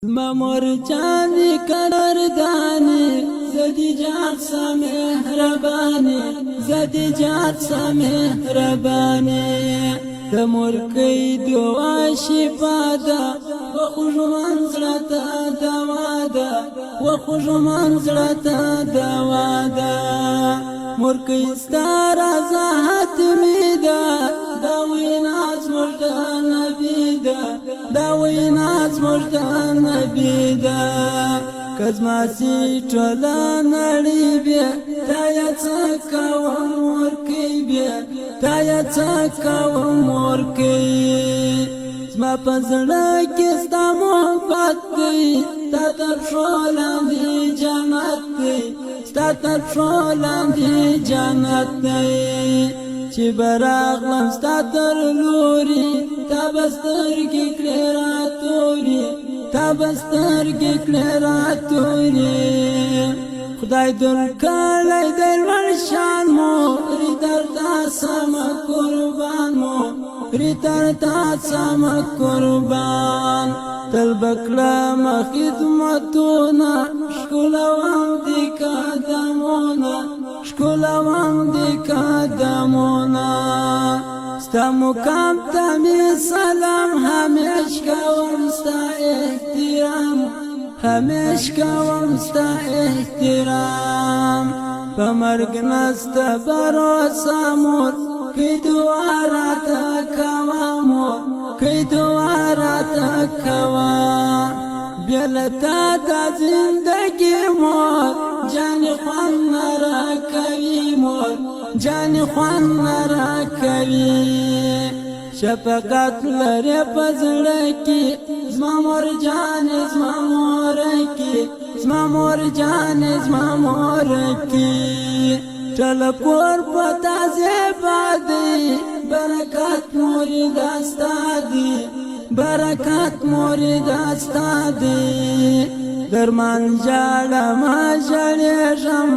زما مرجاني قدرداني زدي جات مهرباني زدي جات مهرباني تمر كيد وشفادا وخرج منزلة دوادا وخرج منزلة دوادا مركي ستارا زهت ميدا داوي ناس مجدان بيدا داوي ناس مجدان بيدا كزماسي چولا نړۍ بیا تایا څکاوم ورکی بیا تایا څکاوم ورکی زما په زړه کې ستا محبت دی ستا تر پښو لاندې جنت دی ستا تر پښو لاندې جنت دی چې براغلم ستا تر لوري تا به سترګې کړې راتوري تا به سترګې کړې راتوري خدای درکړی دی لوړ شان مو ری درته سمه قربان مو ری درته سمه قربان تل به کړمه خدمتونه ښکلوم دې قدمونه ښکلوم دې قدمونه ستا مقام ته مې سلام همیش کوم ستا احترام همیش کوم ستا احترام په مرګ نسته بروسه مور که دعا راته کوه مور که دعا راته کوه بیا له تا دا زندګي مور جانې خوند نه راکوي مور جانې خوند نه راکوي شفقت لري په زړه کې زما مور جانې زما مورکې زما مور جانې زما مورکې ټول کور په تا زیبا دی برکت مور دا ستا دی برکت مور دا ستا دی درمان ژاړم ژړېږم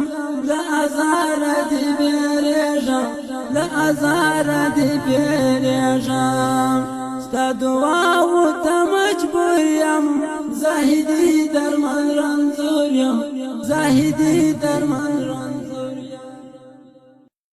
له ازاره دې بیریږم له ازاره دې بیریږم ستا دعاو ته مجبور یم زاهدي درمان رنځور یم زاهدي درمان رنځور